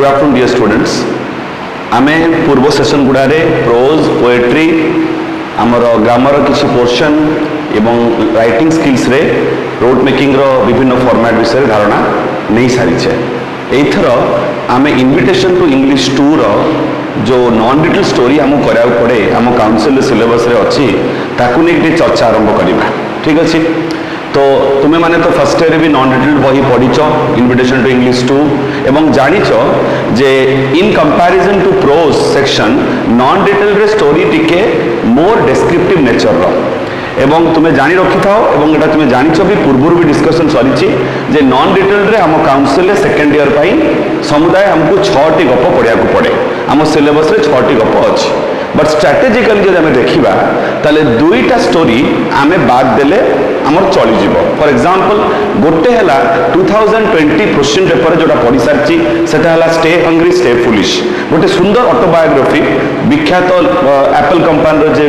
afternoon dear students. आमे पूर्व session गुड़ारे pros poetry आमर ग्रामर किसी पोर्शन एवं राइटिंग स्किल्स रे रोड मेकिंग रो विभिन्न फॉर्मेट विषय धारणा नहीं सारीचे। एथर आमे इनविटेशन टू इंग्लिश 2 रो जो नॉन डिटेल स्टोरी आम करा पड़े आम काउंसिल सिलेबस रे अच्छी ताकू नहीं चर्चा आरंभ करवा। ठीक अच्छे तो तुम्हें माने तो फर्स्ट ईयर भी नॉन डिटेल बही पढ़ीच इनविटेशन टू इंग्लिश 2 एवं जानिच जे in comparison to prose section non detail रे स्टोरी टिके मोर डेस्क्रिप्टिव नेचर रो एवं तुम्हें जानी रखी था एवं एटा तुम्हें जानिच भी पूर्व भी डिस्कशन सरी जे नॉन डिटेल रे आम काउंसिल सेकेंड ईयर पाई समुदाय हमको 6टी गप पढ़िया पड़े आम सिलेबस रे 6टी गप अच्छी बट स्ट्राटेजिकली जब आम देखा ताले 2टा स्टोरी आम बाद देले आमर चलीज। फॉर एग्जांपल गोटे है 2020 क्वेश्चन पेपर जोटा पढ़ी सारी सेटा स्टे हंग्री स्टे फुलिश गोटे सुंदर ऑटोबायोग्राफी विख्यात एप्पल कंपनी जे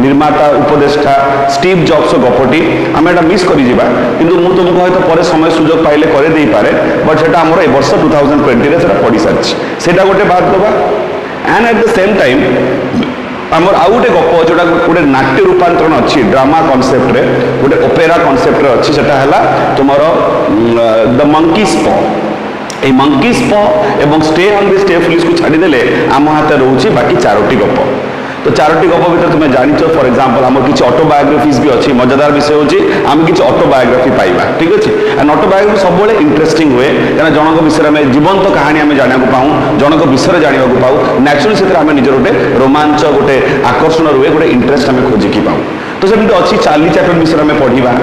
निर्माता उपदेष्टा स्टीव जॉब्स गपटी आम एटा मिस करी जिबा किंतु मु तुमको हयतो परे समय सुযোগ पाइले करे देई पारे बट सेटा हमर ए वर्ष 2020 रे सेटा पढ़ी सारी सेटा गोटे बाद दबा and eight the same time आमर आउ गोटे गप जोटा गोटे नाट्य रूपांतरण अच्छी ड्रामा कॉन्सेप्ट रे गोटे ओपेरा कॉन्सेप्ट रे अच्छी सेटा हला तुमर द मंकीज पॉ ए मंकीज पॉ एवं स्टे हंग्री स्टे फुलिश को छाड़ी देले आम हाथ रोचे बाकी 4टी गप। तो 4टी गप भीतर तुम्हें जानिच फॉर एग्जांपल आम किसी ऑटोबायोग्राफीज भी अच्छी मजादार विषय होची आम किसी ऑटोबायोग्राफी पाइबा। ठीक अच्छे एंड ऑटोबायोग्राफी सब इंटरेस्टिंग हुए कहीं जनक विषय में जीवंत कहानी आम जाना पाऊँ जनक विषय जाना पाऊँ नेचुराली से निजर गोटे रोमांच गोटे आकर्षण रुए गोटे इंटरेस्ट आम खोजिकी पाऊँ। तो सेमती अच्छी चार्ली चैपलिन विषय में पढ़ा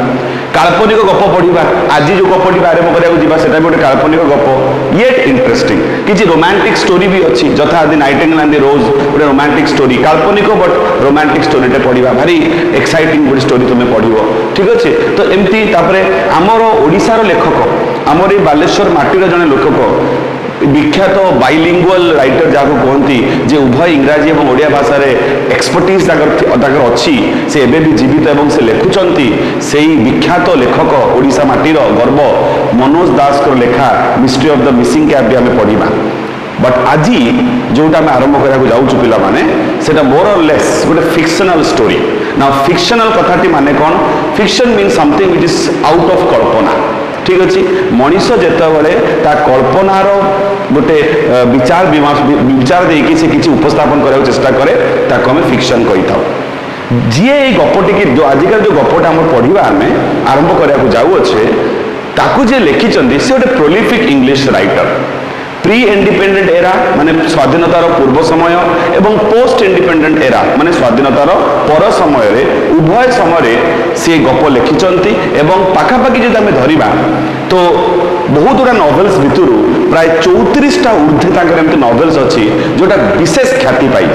काल्पनिक गप पढ़ा आज जो गपटी आरंभ करा सेटा भी गोटे काल्पनिक गप ये इंटरेस्टिंग किसी रोमांटिक स्टोरी भी अच्छी जथा दी नाइटिंगेल एंड द रोज गोटे रोमांटिक स्टोरी काल्पनिक बट रोमांटिक स्टोरीटे पढ़ा भारी एक्साइटिंग गोटे स्टोरी तुम्हें पढ़ो। ठीक अच्छे तो एमती आमर ओडिशार लेखक आमर ये बालेश्वर माटीर जड़े लेखक विख्यात बाइलिंगुअल राइटर जहाँ कहती जे उभय इंग्राजी और ओडिया भाषा एक्सपर्टीज अच्छी से एबे भी जीवित एवं से लिखुंट से विख्यात लेखक ओडिशा माटीर गर्व मनोज दास को लेखा mystery of the missing cap भी आम पढ़ा। बट आज जोटा आम आरंभ करा जाऊँ पिला माने सेटा मोर और लेस गोटे फिक्शनल स्टोरी ना फिक्शनल कथाटी माने कौन fiction mean something which is out of कल्पना। ठीक अच्छे मनीष जितेबाला ता कल्पनार गोटे विचार विचार देकी से किसी उपस्थापन करने चेष्टा करे ताको हमें फिक्शन कही था। जी ये गपटी की जो आजिकल जो गपटा आम पढ़ा आम आरंभ करा जाऊे ताकू जे लिखिं से गोटे prolific English writer pre independent era माने स्वाधीनतार पूर्व समय एवं पोस्ट इंडिपेंडेंट एरा माने स्वाधीनतार पर समय रे उभय समय सी गप लिखिंट एवं पाखापाखि जो आम धरिबा तो बहुत गुड़ा नॉवेल्स भितर प्राय 34टा ऊर्ध्वे एमती नॉवेल्स अच्छी जोटा विशेष ख्याति पाई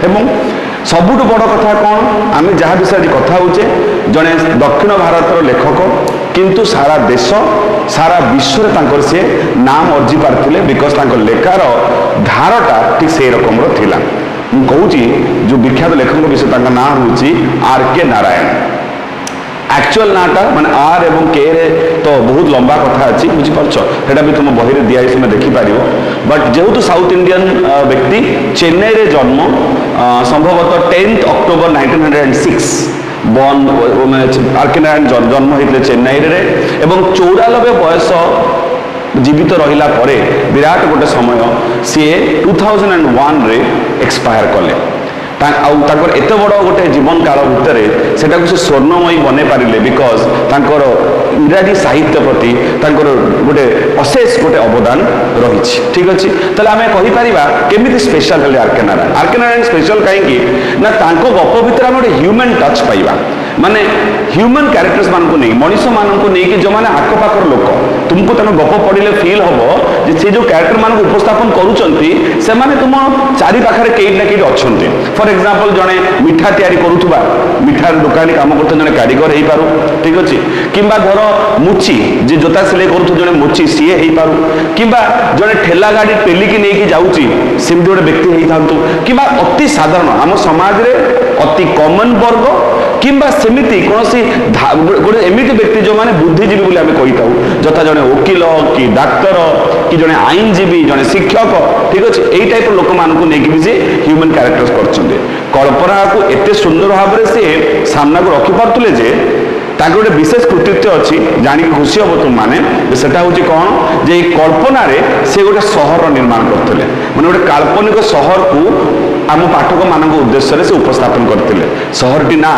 एवं सबुठ बड़ कथा कौन आम जहाँ विषय कथा होचे जड़े दक्षिण भारतर लेखक किंतु सारा देश सारा विश्व में सी नाम अर्जी पार्थिले बिकज लेखार धारटा ठीक से रकम थिला। कहूँ जो विख्यात लेखक विषय ना हूँ आर.के. नारायण एक्चुअल नाटा माने आर एवं के रे तो बहुत लंबा कथा अच्छी बुझीपार सेटा भी तुम बही दिखाई तुम देखिपार बट जेहेतु साउथ इंडियन व्यक्ति चेन्नई रे जन्म संभवतः 10 अक्टोबर 1906 बर्न आर.के. नारायण जन्म होते चेन्नई रे एवं 94 बयस जीवित रहिला परे विराट गोटे समय सी 2001 रे एक्सपायर कले एत बड़ गोटे जीवन काल भितर से स्वर्णमयी बने पारे बिकज इंग्राजी साहित्य प्रति गोटे अशेष गोटे अवदान रही। ठीक अच्छे तेल आम कहीपर केमी स्पेशल हेल्ले आर.के. नारायण आर.के. नारायण स्पेशल कहीं ना गप भितर आम गोटे ह्यूमन टच पाइबा माने ह्यूमन कैरेक्टर्स मानक नहीं मनीष मानक नहीं जो मैंने आखपाखर लोक तुमको तुम गप पढ़ले फिल हम से जो कैरेक्टर मान उपस्थापन करुँचे तुम चारि पाखे कई ना कई अच्छा फॉर एग्जांपल जड़े मिठा तैयारी करुवा मिठा दुकानी काम करते जड़े कारीगर हो पारू। ठीक अच्छे कि घर मुची जे जोता सिलाई करुँ जड़े मुची सी हो पारू कि जड़े ठेला गाड़ी पेलिकी नहीं जाऊँगी सेमती गोटे व्यक्ति होता कि अति साधारण आम समाज रे अति कॉमन वर्ग किंबा सेमिति कोनोसी गोटे एमिति व्यक्ति जो माने बुद्धिजीवी बोली आमे कहि ताऊ जथा जने वकील कि डाक्तर कि जने आईनजीवी जने शिक्षक ठीक अछि एई टाइप लोक मानकु नेकी भी से ह्यूमन कैरेक्टर्स करछन्ते कल्पना को एते सुंदर भाव से सामना को रखि पारतले जे ताके गोटे विशेष कृतित्व अच्छी जानी खुशी हम तुम मैंने सेटा हूँ कौन जे कल्पना रे से गोटे सहर निर्माण करते माने गोटे काल्पनिक सहर को आम पाठक मान उद्देश्य से उपस्थापन करते सहरटी ना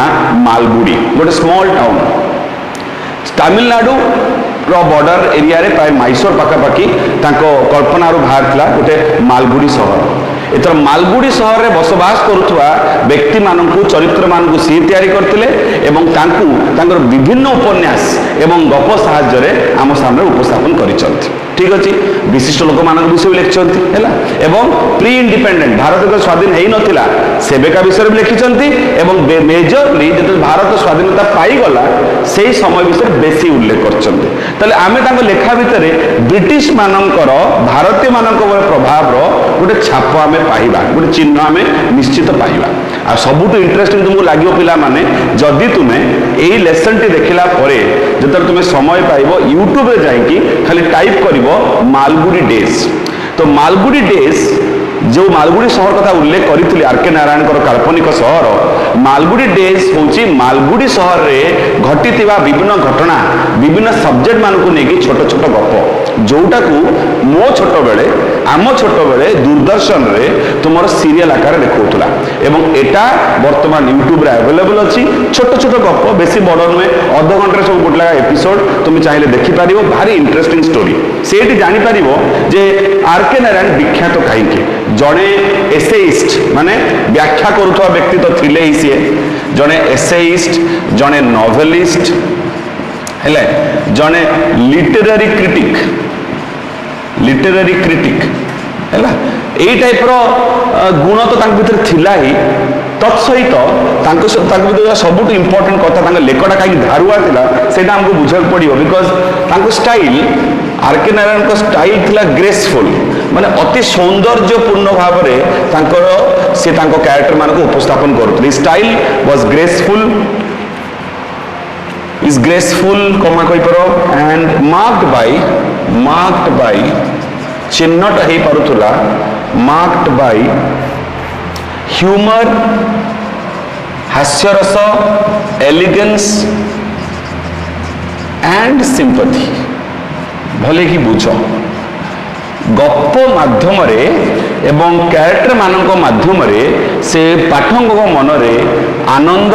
मालगुड़ी गोटे small town Tamil Nadu border area रे प्राय मैसूर पखापाखि कल्पना बाहर गोटे मालगुड़ी सहर एथर मालगुड़ी सहर में बसवास करुवा व्यक्ति मानू चरित्र मानू सी तैयारी करते विभिन्न उपन्यास एवं गप साहाय्य आम सामने उपस्थापन कर ठीक अच्छे विशिष्ट लोक मान विषय लिखिं एवं प्री इंडिपेंडेंट भारत स्वाधीन हो नाला सेवेका विषय भी लिखिं मेजरली जो भारत स्वाधीनता पाईगला से समय विषय बेसी उल्लेख कर आम लेखा भितर ब्रिटिश मानकर भारतीय मान प्रभाव गोटे छाप आम पाइबा गोटे चिन्ह आम निश्चित पाइबा आ सबुठ इंटरेस्टिंग तुमको लगे पिला माने जदि तुम्हें यही लेसन टी देखला जो तुम्हें समय पाइब यूट्यूब रे जाइकी खाली टाइप कर मालगुड़ी डेज तो मालगुड़ी डेज जो मालगुड़ी सहर कथा उल्लेख करते आर.के. नारायण काल्पनिक सहर मालगुड़ी डेज हूँ मालगुड़ी सहर में घटी विभिन्न घटना विभिन्न सब्जेक्ट मानक नहीं छोट छोट गप जोटा को मो छोट बेले आम छोट बेले दूरदर्शन रे तुम सीरियल आकार देखा एवं एटा वर्तमान यूट्यूब रे अवेलेबल अच्छी छोट छोट गप बेसी बड़ नुहे अध घंटे सब गोटे एपिसोड तुम चाहिए देखिपार भारी इंटरेस्टिंग स्टोरी से जापर जे आर.के. नारायण विख्यात कहीं जड़े एसेइस्ट माने व्याख्या करुवा व्यक्ति तो थिले ही सी जड़े एसेइस्ट जड़े नोवेलिस्ट है जड़े लिटरेरी क्रिटिक है यही टाइप गुण तो भीतर थिला ही तत्सहित सबुठ इम्पोर्टेंट कथा लेखटा कहीं धारुआ था आमको बुझा पड़ो बिकज स्टाइल आर.के. नारायण का स्टाइल थिला ग्रेसफुल माने अति सौंदर्यपूर्ण भाव में से कैरेक्टर मान को उपस्थापन करते स्टाइल वाज ग्रेसफुल कमा कही पार एंड मार्क्ड बाय चिन्हट हो पारुला मार्क्ड बाय ह्यूमर हास्यरस एलिगेंस एंड सिंपथी भले ही बुझ गप माध्यम एवं कैरेक्टर मानक माध्यम से पाठक मनरे आनंद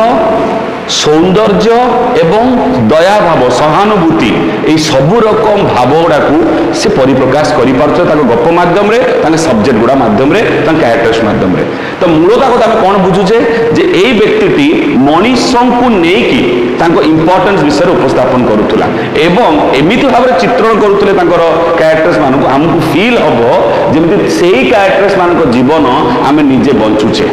सौंदर्य एवं दया भाव सहानुभूति यही सबू रकम भाव गुड़ा को से परिप्रकाश कर गप माध्यम सब्जेक्ट गुड़ा माध्यम कैरेक्टर्स माध्यम तो मूलता कथा आम कौन बुझुचे जे यही व्यक्ति मनीष को लेकिन इम्पोर्टेंस विषय उपस्थापन करुला एवं एमती भाव में चित्रण करुले कैरेक्टर्स मान आमको फील हम जमी से कैरेक्टर्स मान जीवन आम निजे बंचुचे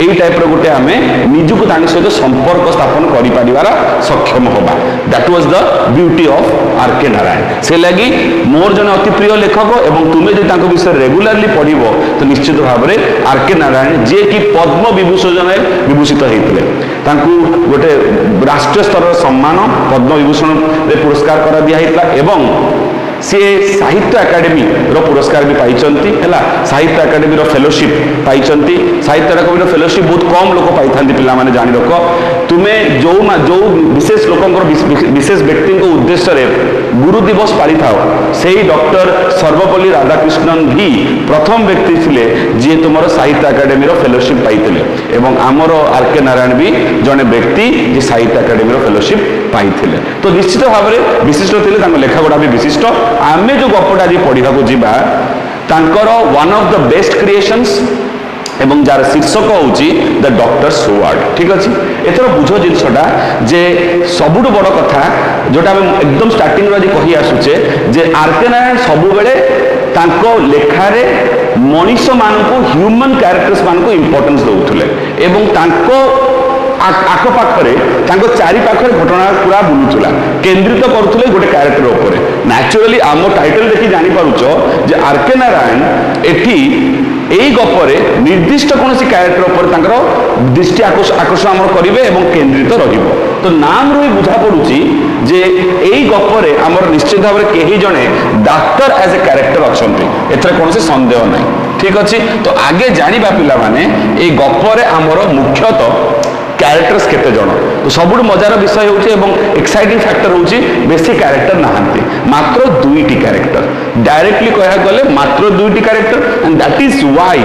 यही टाइप गोटे आम निजुक सहित संपर्क स्थापन कर सक्षम होगा that was the beauty of R K. Narayan से लगी मोर जन अति प्रिय लेखक एवं तुम्हें जो विषय रेगुलारली पढ़ तो निश्चित भाव में आर.के. नारायण जी कि पद्म विभूषण विभूषित होते गोटे राष्ट्रीय स्तर सम्मान पद्म विभूषण पुरस्कार कर दिया एवं सी साहित्य एकाडेमी रो पुरस्कार भी पाई साहित्य एकाडेमी रो फेलोशिप पाई साहित्य एकाडेमी रो फेलोशिप बहुत कम लोक पाई था पे जानी रख तुम्हें जो विशेष लोक विशेष व्यक्ति उद्देश्य गुरु दिवस पाली था से डॉक्टर सर्वपल्ली राधाकृष्णन भी प्रथम व्यक्ति थे जी तुम साहित्य एकाडेमी रो फेलोशिप पाई एवं आमर आर.के. नारायण भी जड़े व्यक्ति जी साहित्य एकाडेमी रो फेलोशिप पाई तो निश्चित भाव में विशिष्ट थे लेखा गुड़ा भी विशिष्ट आमे जो गपटा जी पढ़ा जावा तांकर one of the best creations एवं जार शीर्षक हूँ द डॉक्टर सोवार्ड ठीक अच्छे एथर बुझ जिनसटा जे सबुठ बड़ कथा जोटा आम एकदम स्टार्टिंग आज कही आसुचे जे आर.के. नारायण सबु बेले लेखारे मनीष मान को ह्यूमन कैरेक्टर्स मान को इंपोर्टेंस दौले एवं आखपाखे चारि पाखे घटना पूरा बुलूला केन्द्रित करुले गोटे कैरेक्टर उपर नेचुराली आम टाइटल देखी जानी पारुच जे आर.के. नारायण एठी এই গপরে নির্দিষ্ট কোনসি ক্যারেক্টর উপরে তাঙ্কর দৃষ্টি আকর্ষণ আমার করিবে এবং কেন্দ্রিত রহিব। তো নাম রহি বুঝা পড়ুছি যে এই গপরে আমার নিশ্চিত ভাবে কেহি জনে ডাক্তার এজ এ ক্যারেক্টর অছন্তি, এথরে কোনসি সন্দেহ নাই। ঠিক আছে, তো আগে জানিবা পিলা মানে এই গপরে আমার মুখ্যতঃ ক্যারেক্টর্স কেতে জন। তো সবুঠু মজার বিষয় হচ্ছে এবং এক্সাইটিং ফ্যাক্টর হচ্ছে বেশি ক্যারেক্টর নাহান্তি, মাত্র 2টি ক্যারেক্টর। ডাইরেক্টলি কয়া গলে মাত্র 2টি character, and that is why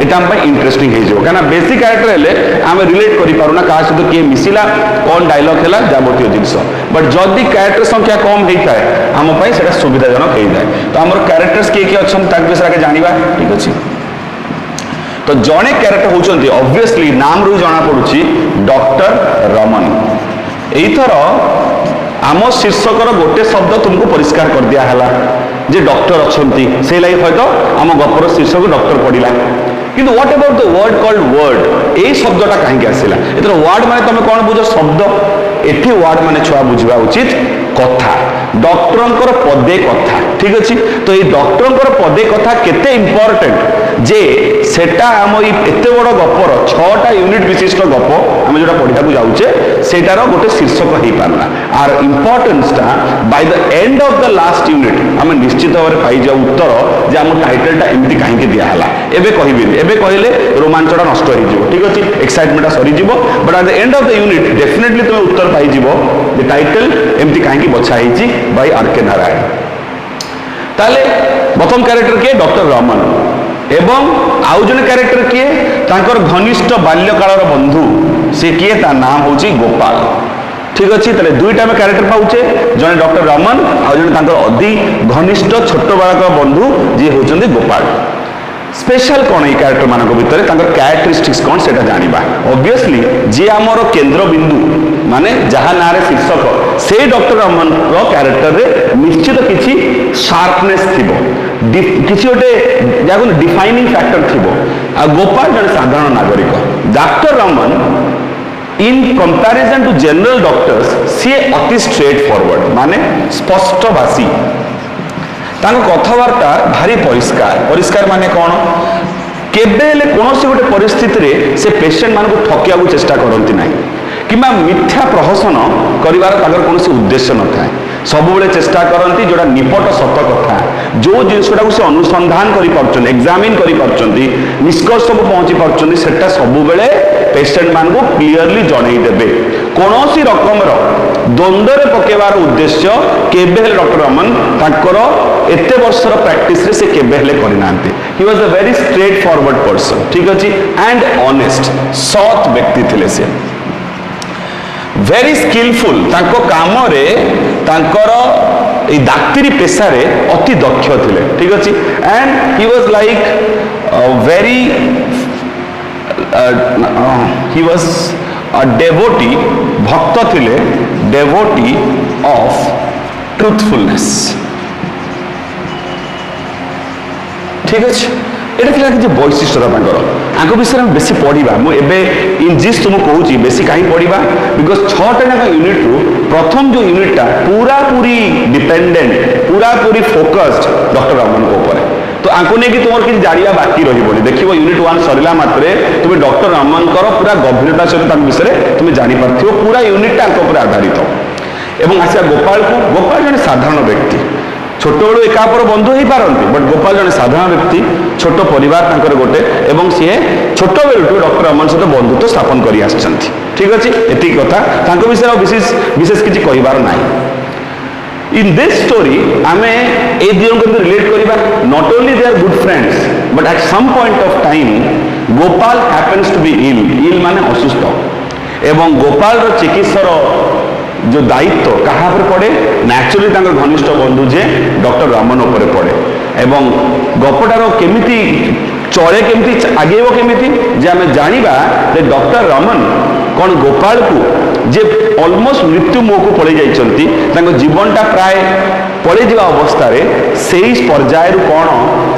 এটা আম ইন্টারেস্টিং হয়ে যাব। কারণ বেশি ক্যারেক্টর হলে আমি রিলেট করি পারু না কাହା সହିତ কিଏ মিশিলা, কোন ডায়লগ হেলা, যাবতীয় জিনিস। বট যদি ক্যারেক্টর সংখ্যা কম হইଥାଏ আম পাই সেটা সুবিধাজনক হয়ে যায়। তো আমার ক্যারেক্টর্স কিଏ কিଏ অছন্তি তার বিষয়ে আগে জানিবা। ঠিক আছে, তো জনে ক্যারেক্টর হচ্ছেন অবভিয়াসলি নাম রু জনা পড়ুছি ডক্টর রমন। এইথর আম শীর্ষকর গোटे শব্দ তুমକୁ পরিষ্কার করে দিয়া হেলা যে ডক্টর অছন্তি, সেই লাগি হয়তো আম গপর শীর্ষক ডক্টর পড়িলা। কিন্তু what about the word called word, এই শব্দটা কাহিঁকি আসিলা? এথর ওয়ার্ড মানে তুমি কোন বুঝ? শব্দ। এটি ওয়ার্ড মানে ছুয়া বুঝবা উচিত কথা, ডক্টরঙ্কর পদে কথা। ঠিক আছে, তো এই ডক্টরঙ্কর পদে কথা কেতে ইম্পর্টেন্ট যে সেটা আম এই এতে বড় গপর 6টা ইউনিট বিশিষ্ট গপ আমি যেটা পড়িବାକୁ যাউছে সেটার গোটে শীর্ষক হই পারলা। আর ইম্পর্টেন্সটা by the end of the last unit আমি নিশ্চিত ভাবে পাই যাও উত্তর যে আমার টাইটেলটা এমতি কাহিঁকি দিয়া হলা। এবে কহিবিনি, এবে কহিলে রোমাঞ্চটা নষ্ট হয়ে যাব। ঠিক আছে, এক্সাইটমেন্টটা সরিଯିବ, but at the end of the unit definitely তুমি উত্তর পাইଯିବ যে টাইটেল এমতি কাহিঁকি বছা হয়েছি বাই আর.কে. নারায়ণ। তাহলে প্রথম ক্যারেক্টর কে? ডক্টর রমন। এবং আউ জনে ক্যারেক্টর কিଏ? তাঙ্কর ঘনিষ্ঠ বাল্যকালর বন্ধু, সে কিଏ? তার নাম হচ্ছে গোপাল। ঠিক আছে, তাহলে দুইটা আমি ক্যারেক্টর পাউছে, জনে ডক্টর রমন আউ জনে তাঙ্কর অতি ঘনিষ্ঠ ছোট বেলাকার বন্ধু যে হচ্ছেন গোপাল। স্পেশাল কোণ এই ক্যারেক্টর মানক ভিতরে তাঙ্কর ক্যারেক্টরিস্টিক্স কোণ সেটা জানিবা। অবভিয়াসলি যে আমার কেন্দ্রবিন্দু মানে যাহা নাঁরে শীর্ষক সেই ডক্টর রমন ক্যারেক্টরে নিশ্চিত কিছু শার্পনেস থিব, কিছু গোটে যা ডিফাইনিং ফ্যাক্টর থিব। আর গোপাল জনে সাধারণ নাগরিক। Doctor Raman in comparison to general doctors সি অতি স্ট্রেট ফরওয়ার্ড মানে স্পষ্টভাষী। তাঙ্ক কথাবার্তা ভারি পরিষ্কার। পরিষ্কার মানে কোণ? কেবে হেলে কୌଣସି ଗୋଟେ ପରିସ୍ଥିତିରେ ସେ ପେସେଣ୍ଟ ମାନଙ୍କୁ ଠକିବାକୁ ଚେଷ୍ଟା କରନ୍ତି ନାହିଁ କିମ୍ବା ମିଥ୍ୟା ପ୍ରହସନ କରିବାର ତାଙ୍କର କୌଣସି ଉଦ୍ଦେଶ୍ୟ ନଥାଏ। ସବୁବେଳେ ଚେଷ୍ଟା କରନ୍ତି ଯୋଉଟା ନିପଟ ସତ କଥା, ଯୋଉ ଜିନିଷଟାକୁ ସେ ଅନୁସନ୍ଧାନ କରିପାରୁଛନ୍ତି, ଏକ୍ସାମିନ କରିପାରୁଛନ୍ତି, ନିଷ୍କର୍ଷକୁ ପହଞ୍ଚି ପାରୁଛନ୍ତି, ସେଟା ସବୁବେଳେ ପେସେଣ୍ଟ ମାନଙ୍କୁ କ୍ଲିୟରଲି ଜଣେଇ ଦେବେ। କୌଣସି ରକମର ଦ୍ୱନ୍ଦ୍ୱରେ ପକେଇବାର ଉଦ୍ଦେଶ୍ୟ କେବେ ହେଲେ ଡକ୍ଟର ରମନ ତାଙ୍କର ଏତେ ବର୍ଷର ପ୍ରାକ୍ଟିସରେ ସେ କେବେ ହେଲେ କରିନାହାନ୍ତି। He was a very straightforward person. ଠିକ ଅଛି, ଆଣ୍ଡ ଅନେଷ୍ଟ, ସତ୍ ବ୍ୟକ୍ତି ଥିଲେ ସେ। ଭେରି ସ୍କିଲଫୁଲ, ତାଙ୍କ କାମରେ ତାଙ୍କର এই ডাক্তারি পেশারে অতি দক্ষ ଥିଲେ। ঠিক আছে, and he was like very he was devotee, ভক্ত ଥିଲେ, ডেভোটি অফ ট্রুথফুলনেস। ঠিক আছে, এটা ଥିଲା କିଛି ବୈଶିଷ୍ଟ୍ୟତା ତାଙ୍କର। ଆଙ୍କ ବିଷୟରେ ଆମେ ବେଶୀ ପଢ଼ିବା। ମୁଁ ଏବେ ଇନଜିସ୍ ତୁମକୁ କହୁଛି ବେଶୀ କାହିଁ ପଢ଼ିବା, ବିକଜ 6ଟା ଯାକ ୟୁନିଟ୍ରୁ ପ୍ରଥମ ଯେଉଁ ୟୁନିଟ୍ଟା ପୁରାପୁରି ଡିପେଣ୍ଡେଣ୍ଟ, ପୁରାପୁରି ଫୋକସ୍ଡ ଡକ୍ଟର ରମନଙ୍କ ଉପରେ। ତ ଆଙ୍କୁ ନେଇକି ତୁମର କିଛି ଜାଣିବା ବାକି ରହିବନି। ଦେଖିବ ୟୁନିଟ୍ 1 ସରିଲା ମାତ୍ରେ তুমি ডক্টর রমনଙ୍କର পুরা গভীরতা সହିତ ତାଙ୍କ ବିଷୟରେ তুমি ଜାଣିପାରିଥିବ। ପୁରା ୟୁନିଟ୍ଟା ଆଙ୍କ ଉପରେ ଆଧାରିତ। এবং ଆସିବା ଗୋପାଳକୁ। ଗୋପାଳ ଜଣେ ସାଧାରଣ ବ୍ୟକ୍ତି, ছোটবেଳୁ ଏକା ଅପର ବନ୍ଧୁ ହେଇପାରନ୍ତି, ବଟ୍ ଗୋପାଳ ଜଣେ ସାଧାରଣ ବ୍ୟକ୍ତି, ଛୋଟ ପରିବାର ତାଙ୍କର ଗୋଟେ, ଏବଂ ସିଏ ଛୋଟବେଳଠୁ ଡକ୍ଟର ରମନ ସହିତ ବନ୍ଧୁତ୍ୱ ସ୍ଥାପନ କରି ଆସିଛନ୍ତି। ଠିକ ଅଛି, ଏତିକି କଥା। ତାଙ୍କ ବିଷୟରେ ଆଉ ବିଶେଷ କିଛି କହିବାର ନାହିଁ। In this story ଆମେ এই দুজনଙ୍କୁ ରିଲେଟ୍ କରିବା। not only they are good friends but at some point of time Gopal happens to be ill ମାନେ ଅସୁସ୍ଥ, ଏବଂ ଗୋପାଳର ଚିକିତ୍ସାର जो दायित्व कहा पर पड़े? न्याचुराली तांकर घनिष्ठ बंधु जे डॉक्टर रमन उपरे पड़े। एवं गपटार केमिति चले, केमिति आगेब, केमिति जे आमे जानिबा जे डॉक्टर रमन कौन गोपाल को जे ऑलमोस्ट मृत्यु मुह को पड़े जाइछंती, तांको जीवनटा प्राय पड़े जिवा अवस्था रे सेही पर्याय रु कौन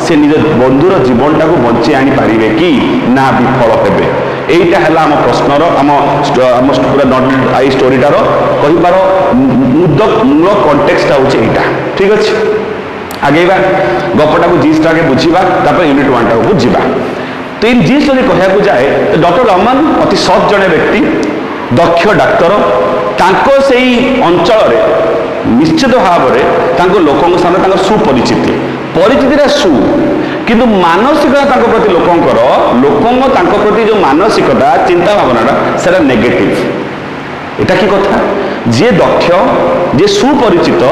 से निज बंधुर जीवनटा को बंची आनी पारिबे कि ना विफल हेबे। এইটা হল আমার প্রশ্নর আমার পুরা এই স্টোরিটার কহিবার মূল কন্টেক্সটা হচ্ছে এইটা। ঠিক আছে, आगेवा गपटा को जीस्ट आगे बुझा यूनिट 1 टाक बुझा। तो इन जीस्ट जब कहूँ जाए तो डॉक्टर रमन अति सत् जड़े व्यक्ति दक्ष डाक्तर से अंचल निश्चित भाव में लोकों सामने सुपरिचिति परिचिति सु किंतु मानसिकता प्रति लोकों प्रति जो मानसिकता चिंता भावना से नेगेटिव एटा की कथा जी दक्ष जी सुपरिचित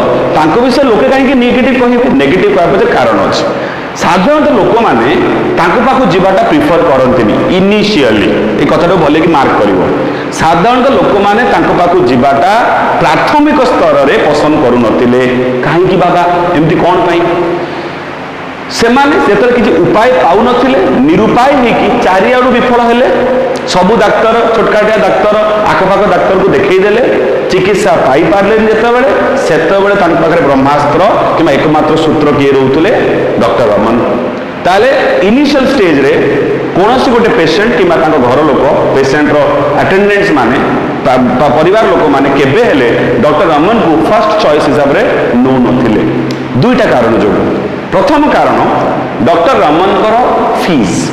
विषय लोके कहीं नेगेटिव कहे नेगेटिव कह कारण अच्छे साधारणतः लोक मैंने पाखु जावाटा प्रिफर करते इनिशियली ये कथा भले कि मार्क कर साधारणतः लोक मैंने पाखु जावाटा प्राथमिक स्तर में पसंद करुनथिले कहीं बाबा एमती कौन पाई से किसी उपाय पाऊन निरुपाय होगी चारिआडू विफल हेले सबू डाक्तर छोटकाटिया डाक्तर आखपाख डाक्तर को देखईदेले चिकित्सा पाई पारे जिते ब्रह्मास्त्र कि एकमात्र सूत्र किए रोते डॉक्टर रमन ताले इनिशियल स्टेज रे कौन सी गोटे पेसेंट कि घर लोक पेसेंटर अटेंडेंट्स माने परिवार लोक माने केबे हेले डॉक्टर रमन को फर्स्ट चॉइस हिसाब से नौ नथिले दुईटा कारण जो प्रथम कारण doctor Raman fees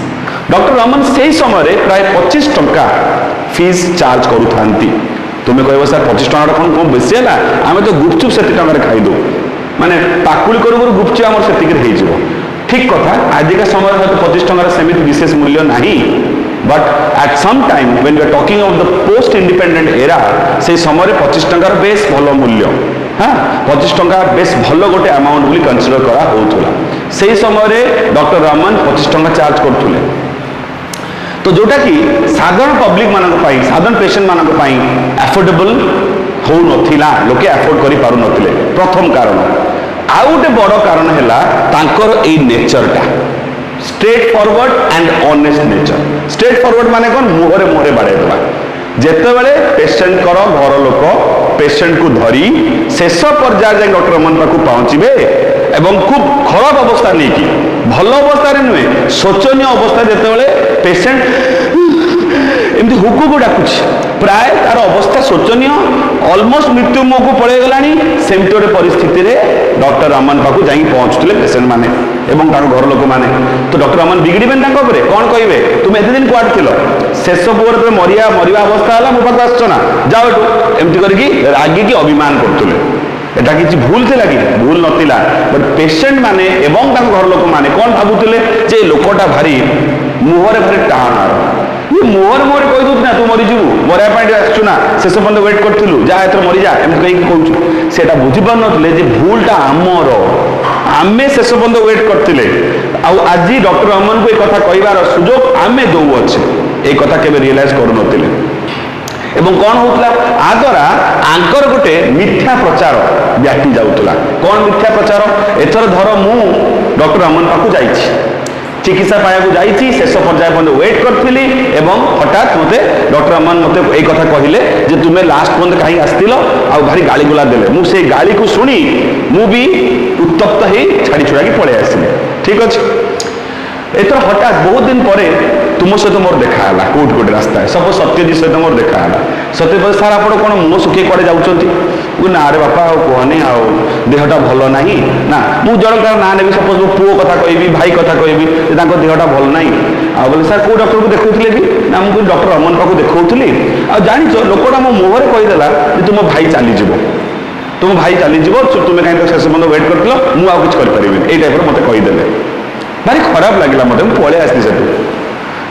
doctor Raman से समय प्राय 25 टंका फीस चार्ज करूँ तुम्हें कह सर 25 टका कौन कौन बेसी है आम तो गुपचुप से खाईदे माने पाकुड़ी करू गुपचुप आम से ठीक कथा आजिका समय हूँ 25 टकर सेमती विशेष मूल्य नहीं but at some time when we are talking of the post independent era से समय 25 टकर बेस भल मूल्य हाँ 25 टका बेस भल गोटे अमाउंट बोली कनसिडर करा होउथुला से समय डॉक्टर रमन 25 टका चार्ज करथुले तो जोटा कि साधारण पब्लिक मानक पाई साधारण पेशेंट मानक पाई एफोर्डेबल हो नथिला लोके एफोर्ड करि पारु नथिले प्रथम कारण आउ गोटे बड़ कारण हैला तांकर ए नेचरटा straightforward and honest nature straightforward माने कोन मुहरे मुहरे बाड़े देबा जेतेबेले पेशेंट करो घर लोक पेशेंट को धरी शेष पर्याय जाए डॉक्टर रमन पाखु पहुँचे एवं खूब खराब अवस्था नहीं कि भल अवस्था नुहे शोचनीय अवस्था जितेबाला पेशेंट एमती हुकु डाकुच प्राय तार अवस्था शोचनीय ऑलमोस्ट मृत्यु मुह को पड़े गलानी सेमती गोटे परिस्थिति में डॉक्टर रमन पाखु जाई पहुँचुले पेशेंट माने एवं घर लोक मैंने तो डॉक्टर रमन बिगड़े कौन कहे तुम एत दिन कुआड थिल शेष पुअर तुम मरिया अवस्था है मो पाक आसना जाओ एमती करके रागिकी अभिमान करते एटा किसी भूल थिला कि भूल नथिला बट पेशेंट माने एवं घर लोक माने कौन भावुले जे लोकटा भारी मुहरे भारी टाण ये मुहर मुहर कही दूँ ना तू मरीजु मरवाई आसुना शेष पर्यटन वेट करूँ जा एथर मरीजा एमती कहीं कहूँ से बुझीपार नुले भूलटा आमर आमे शेष पर्यटन वेट करते आज डॉक्टर रमन को एक कथा कहबार सुजोग आमे दौचे ये कथा केबे रियलाइज करूनथिले एवं कौन होता आ द्वारा आंकर गोटे मिथ्या प्रचार व्यापी जाऊला कौन मिथ्या प्रचार एथर धर मु डॉक्टर रमन पाखु जाइछि चिकित्सा पाया जाइछि शेष पर्याय पर्यटन वेट करी हठात मते डॉक्टर रमन मते एक कथा कहले जे तुम्हें लास्ट पर्यटन कहीं आसतिल आ भारी गाली गुला देले मु से गाली को शुणी मु भी उत्तप्त ही छाड़ी छुड़ा की पड़े आसली ठीक अच्छे एथर हठात बहुत दिन पर तुम सहित मोर देखाला कौट गोटे रास्ता है सब सत्यजीत सहित मोर देखाला सत्यजीत सार आप कौन मुह सुखी कड़े जाऊँगी ना रे बापा कहनी देहटा भल ना ना मुझे जनकार ना नेबी सपोज मो पुओ कथा कहि भाई कथा कहि देहटा भल ना आ बोले सर कौ डॉक्टर को देखुले कि ना मुझे डॉक्टर रमन पाक देखुली आ जाच लोकटा मो मुहर कहीदेला तुम भाई चलीज तुम भाई चलीज तुम्हें कहीं शेष पर्यटन वेट कर मुझे किसी करें टाइप मत कहीदेले भारी खराब लगे मत पलि आसली से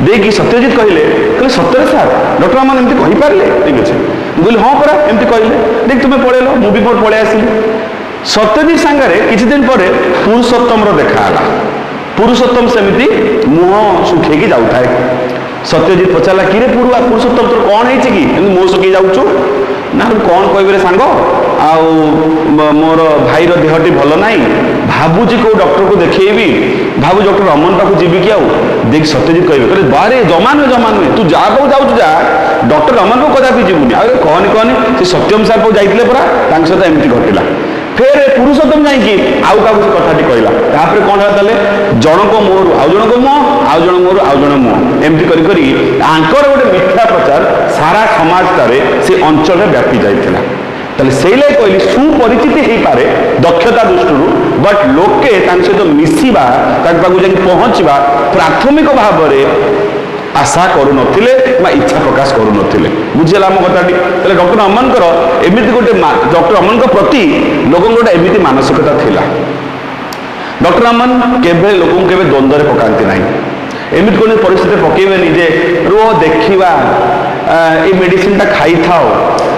देखिए सत्यजीत कहले सत्य सार डॉक्टर रमन एमती कहीपारे ठीक अच्छे मुझे हाँ परा एमती कहले देख तुम्हें पलैल मुझे मोर पलि आसली सत्यजीत सांगे किसी दिन पर पुरुषोत्तम देखाला पुरुषोत्तम सेमती मुह सुखेकी जाऊए सत्यजीत पचारा कि पुरुआ पुरुषोत्तम तोर कौन है कि मुह सुखी जाऊँ ना कौन कहे सांग मोर भाईर देहटी भल ना भावुची कौ डॉक्टर को देखेबी भावु डॉक्टर रमन पाक जी कि आउ देख सत्यजीत कहे बारे जमा नुहे तू जा पाऊ जाऊँ जा डॉक्टर रमन को कदापि जीवनी आ कहनी से सत्यम सार पाक जाइए परा सहित एमती घटला फिर पुरुषोत्तम जाकि आउ का कथाटी कहला तापर कौन है जनक मुहर आउ जनक मुह आउ जन मुहर आउ जन मुह एमती आंकर गोटे मिथ्या प्रचार सारा समाज से अंचल व्यापी जाइथिला ताले से लगे कहली सुपरिचिति हो पारे दक्षता दृष्टि बट लोके सहित मिसवा पहुँचवा प्राथमिक भाव में आशा करू नथिले इच्छा प्रकाश करू नथिले बुझेला हम कथाटी ताले डॉक्टर अमनकर एमिति गोटे डॉक्टर अमन प्रति लोगों गोटे एमिति मानसिकता थिला डॉक्टर अमन केबे लोगों केबे द्वंद्व पकाती ना एमिति कोन परिस्थिति पकेबेनी जे रो देखिबा ए मेडिसिन टा खाई थाओ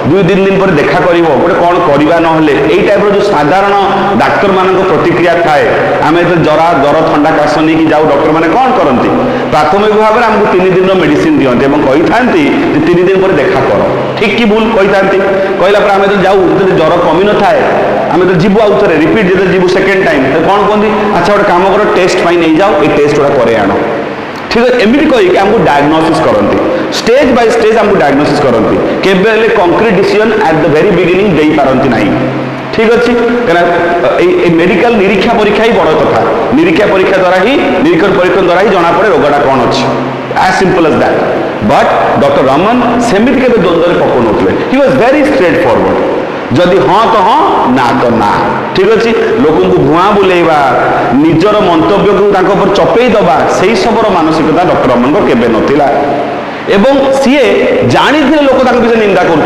2-3 दिन पर देखा करिवो गोटे कोन करिबा न हले एई टाइप रो जो साधारण डाक्टर मानक प्रतिक्रिया थाए आमे तो जरा जर ठंडा काश नहीं कि जाऊ डॉक्टर माने कोन करंती प्राथमिक भाव में हमको 3 दिन रो मेडिसिन दियंते एवं कहि थांती जे 3 दिन पर देखा करो ठीक की भूल कहि थांती कहला पर आमे तो जाऊ जदि जर कमी न थाए आमे तो जीवु आउ थरे रिपीट जदि जीवु सेकंड टाइम तो कोन कोंदी अच्छा गोटे काम करो टेस्ट पाई नहीं जाओ ए टेस्ट गुड़ा करे आनो ठीक है एमती कहीकि आमको डायग्नोसिस करती स्टेज बाय स्टेज आमको डायग्नोसिस करती केबे concrete decision at the very beginning दे पारती ना ठीक अच्छे कहीं मेडिकल निरीक्षा परीक्षा ही बड़ कथा निरीक्षा परीक्षा द्वारा ही निरीक्षण परीक्षण द्वारा ही जना पड़े रोगटा कौन अच्छी as simple as that but doctor Raman सेमती के द्वंद्व पकड़ नथिले he was very straightforward जदि हाँ तो हाँ ना तो ना ठीक अच्छे लोक भुआ बुलेवा निजर मंतव्य को चपे दबा से सबर मानसिकता डॉक्टर रमन केबे नथिला एवं सीए जानी लोक विषय निंदा कर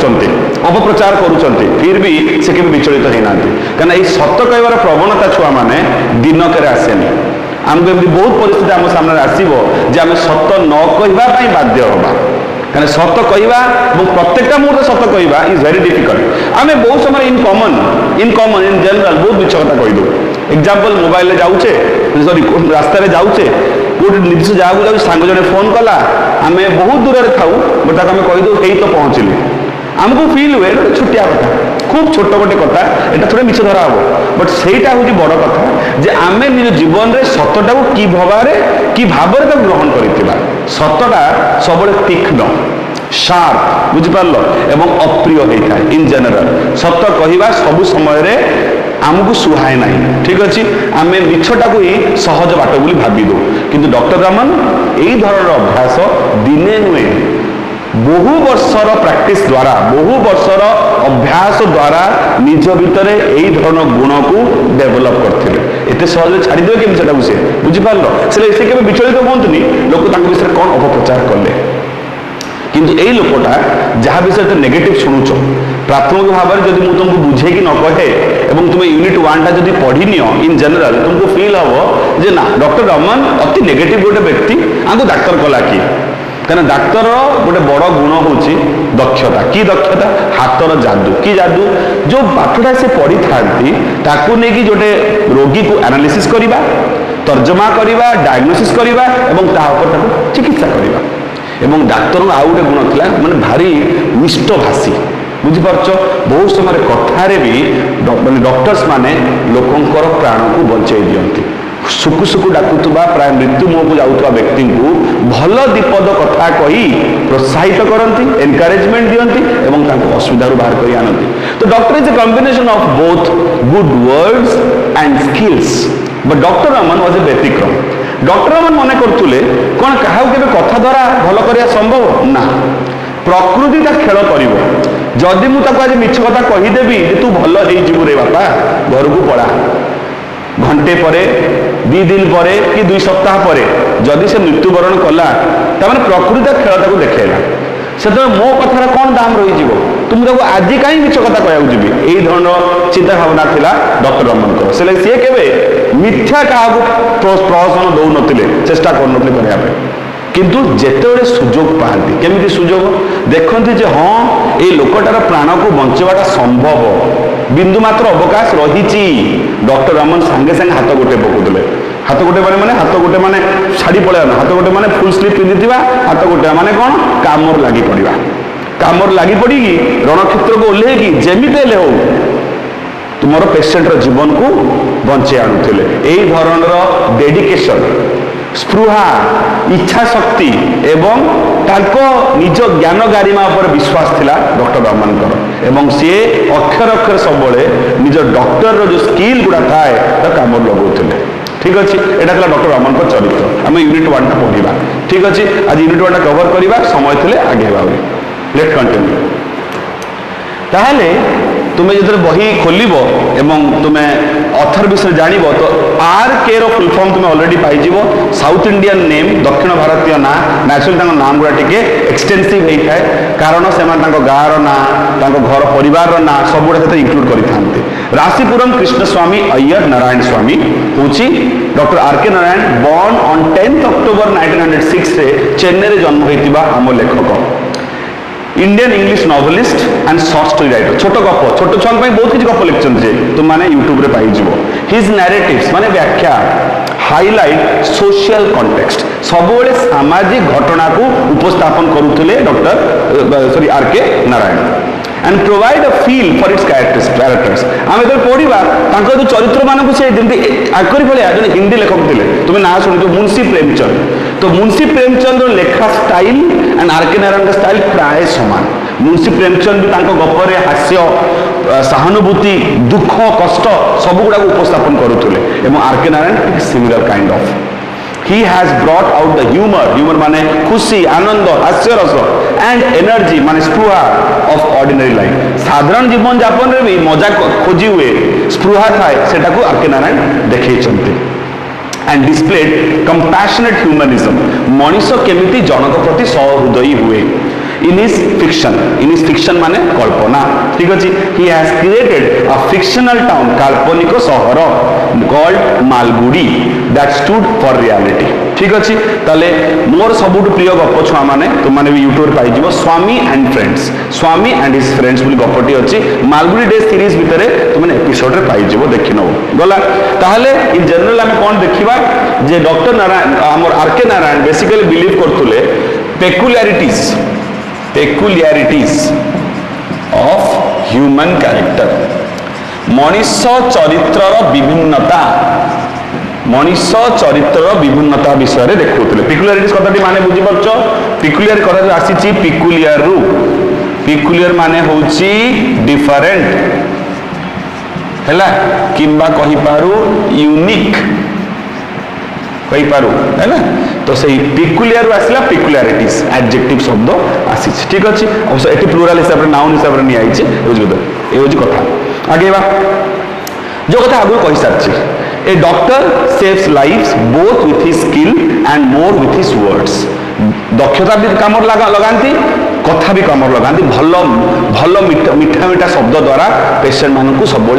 अपप्रचार करुँच फिर भी से केवल विचलित होना कहीं सत कहवर प्रवणता छुआ मैंने दिनक आसेनी आमको एमती बहुत परिस्थिति आम सामने आसो जे आम सत न कहवाई बाध्य हवा कहीं सत कहवा प्रत्येक मुहूर्त सत कहवा इज वेरी डिफिकल्ट आम बहुत समय इन कमन इन जनरल बहुत मिछ कथा कहीदे एग्जाम्पल मोबाइल जाऊे सॉरी रास्ता जाऊे गोटे निर्दिष्ट जगह जाऊँ सांग जने फोन कला आम बहुत दूर में थाऊ बट आम कहीदे यही तो पहुँचली आमको फिल हुए छोटिया कथा खूब छोट गोटे कथा यहाँ थोड़े मिछ धरा हम बट सहीटा हूँ बड़ कथा जे आम निज जीवन में सतटा को कि भाव में ग्रहण कर सतटा सब तीक्ष्ण शार्प बुझिपार एवं अप्रिय होता है इन जनरल सत कहवा सब समय आमको सुहाए ना ठीक अच्छे आम मिछटा को ही सहज बाट बोली भावी दो किंतु डॉक्टर रमन यही धरण अभ्यास दिने नुहे बहु वर्षर प्रैक्टिस द्वारा बहु वर्षर अभ्यास द्वारा निज भितर यही धरण गुण को डेभलप करते एत सहज छाड़दे केमी से बुझिपार से केवल विचलित हमें लोक विषय कौन अपप्रचार कले किंतु यही लोकटा जहाँ विषय तो नेगेटिव शुणुच प्राथमिक भाव में जब मुझे तुमको बुझे कि न कहे और तुम यूनिट 1 टा जब पढ़ी नियो इन जनरल तुमको फील हम जे ना डॉक्टर रमन अति नेगेटिव गोटे व्यक्ति आंको डाक्तर कला कि कहीं डाक्तर गोटे बड़ गुण हूँ दक्षता कि दक्षता हाथर जादू कि जादू जो पाठटा से पढ़ी था जोटे रोगी को एनालिसिस करवा तर्जमा करवा डायग्नोसिस करवा चिकित्सा करवा एवं डाक्तर आउ गोटे गुण था मैंने भारी मिष्टभाषी बुझीपार बहुत समय कथार भी मैंने डॉक्टर्स माने लोकंर प्राण को बचाई दियंती सुकु सुकु डाकुवा प्राय मृत्यु मुह को जाऊा व्यक्ति को भल दीपद कथा कही प्रोत्साहित करती एनकरेजमेंट दियंती एवं असुविधा बाहर कर आनती तो doctor is a combination of both good words and skills but doctor Raman was a व्यतिक्रम डॉक्टर रमन मन करते कौन क्या कथा द्वारा भल करवा संभव ना प्रकृति ता खेल कर जदि मुझे आज मिछ कथा कहीदेवी तू भल हो रे बापा घर को पड़ा घंटे परे 2 दिन पर कि 2 सप्ताह पर जदि से मृत्युवरण कला तमें प्रकृति खेल देखला से मो कथार कौन दाम रही तुम आज कहीं मिछ कथा कहूँ जी यही धरण चिंता भावना था डॉक्टर रमन से सी के मिथ्या क्या प्रहसन दौन चेष्टा करने किंतु जिते सुजोग पाती केमी सुजोग देखते जे हाँ ये लोकटार प्राण को बचाटा संभव बिंदु मात्र अवकाश रही डॉक्टर रमन सांगे सांगे हाथ गोटे पकाउले हाथ गोटे माने हाथ गोटे माने छाड़ी पड़े हाथ गोटे माने फुल स्लीव पिंधि हाथ गोटे माने कौन कामर लगी पड़ा कामर लगी पड़ी रणक्षेत्र को ओह्लैकी जमीते हो तुम पेसेंटर जीवन को बचे आणुले यही धरण डेडिकेशन स्पृहा इच्छा शक्ति एवं निज ज्ञान गारिमा पर विश्वास थिला डॉक्टर रमन एवं सी अक्षर अक्षर सब निज डॉक्टर जो स्किल गुड़ा थाए काम लगौले ठीक अच्छे यहाँ था डॉक्टर रमन चरित्र आम यूनिट 1 टा पढ़ा ठीक अच्छे आज यूनिट 1 टा कवर करवा समय थे आगे लेट कंटिन्यू ताहले तुम्हें जो बही खोल एवं तुम्हें अथर विषय जान तो आर के फुल फॉर्म तुम्हें already pies south Indian name दक्षिण भारतीय ना न्याचुराली नाम गुड़ा टे एक्सटेंसिव होता है कारण से गाँव ना घर परिवार ना सब गुड़ा इंक्लूड करते राशिपुरम कृष्णस्वामी अय्यर नारायण स्वामी हूँ doctor R K Narayan born on 10th October 1906 रे चेन्नई रे जन्म होइतिबा आम लेखक Indian English novelist and short story writer छोट गप छोट छुआ बहुत किसी गप लिखिं जे तुम मैंने यूट्यूब रे पाइज हिज नैरेटिव्स माने व्याख्या हाइलाइट सोशल कॉन्टेक्स्ट सब सामाजिक घटना को उपस्थापन करुले doctor R K Narayan and provide a feel for its characters आम जो पढ़ा जो चरित्र मानक से आकरी भाया जो हिंदी लेखक थे तुम्हें ना शुणी मुंशी प्रेमचंद तो मुंशी प्रेमचंद लेखा style and are K Narayan style प्राय समान मुंशी प्रेमचंद भी गपर हास्य सहानुभूति दुख कष्ट सब गुड़ा उपस्थापन करुले are K Narayan similar kind of he has brought out the humor माने खुशी आनंद हास्यरस एंड एनर्जी माने स्पृहा of ordinary life साधारण जीवन यापन रे भी मजा खोजी हुए स्पृहा थाए सेटा को आर के नारायण देखैछन्ते एंड डिस्प्लेड कंपैशनेट ह्यूमनिज्म मनीष केमिति जनक प्रति सहृदयी हुए in his fiction माने कल्पना ठीक अछि he has created a fictional town काल्पनिक शहर called Malgudi that stood for reality ठीक अछि ताले मोर सबुठ प्रिय गप छुआ माने तुम माने भी यूट्यूब पाइ जिवो स्वामी एंड हिज फ्रेंड्स बोली गपटी अछि मालगुडी डे सीरीज भितरे तुम माने एपिसोड रे पाइ जिवो देखि नबो गला ताहले इन जनरल हम कोन देखिबा जे डॉक्टर नारायण हमर आर के नारायण बेसिकली बिलीव करथुले peculiarities of human character मनीष चरित्रर विभिन्नता विषय देखुले पिकुलियरिटीज कथाटी माने बुझी परछ पिकुलियर कथा आसीची पिकुलियर माने होची डिफरेंट हैला किंबा कहि पारू यूनिक कही पारू है ना तो सही पिकुलियर आसला पिकुलियरिटीज एडजेक्टिव शब्द आसी ठीक अच्छे अवश्य ये प्लूराल हिसाब से नाउन हिसाब से नहीं आई ये कथा आगे जो कथा आगु कही सारी a doctor saves lives both with his skill and more with his words दक्षता भी काम लगाती कथा भी काम लगाती भल मीठा मीठा शब्द द्वारा पेशेंट मानक सब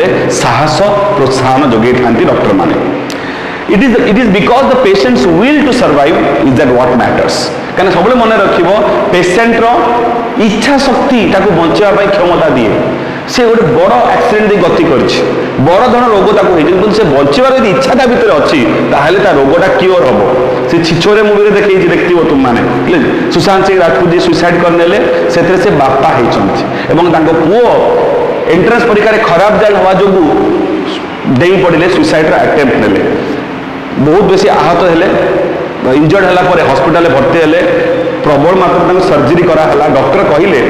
साहस प्रोत्साहन जोगे था डॉक्टर माने it is because the patient's will to survive is that what matters कहना सब मन रखिबो पेशेंट रो इच्छा शक्ति ताको बंचिया पाई क्षमता दिए से गोटे बड़ एक्सीडेंट गति करछि बड़ धन रोग ताको होई किंतु से बंचिबार यदि इच्छाटा भितर अछि ताहले ता रोगटा क्योर हबो से छिछोरे मूवी रे देखिबो तुम माने सुशांत सिंह राजपूत जी सुसाइड करनेले सेतरे से बापा हेचंती एवं ताको पुओ एंट्रेंस परीक्षा रे खराब जाल हवा जोगु देई पड़िले सुसाइड रा अटेम्प्ट नेले बहुत बेसी आहत हेले इंजर्ड हला पर हॉस्पिटल भर्ती हेले प्रबल मात्रा सर्जरी कराला डॉक्टर कहले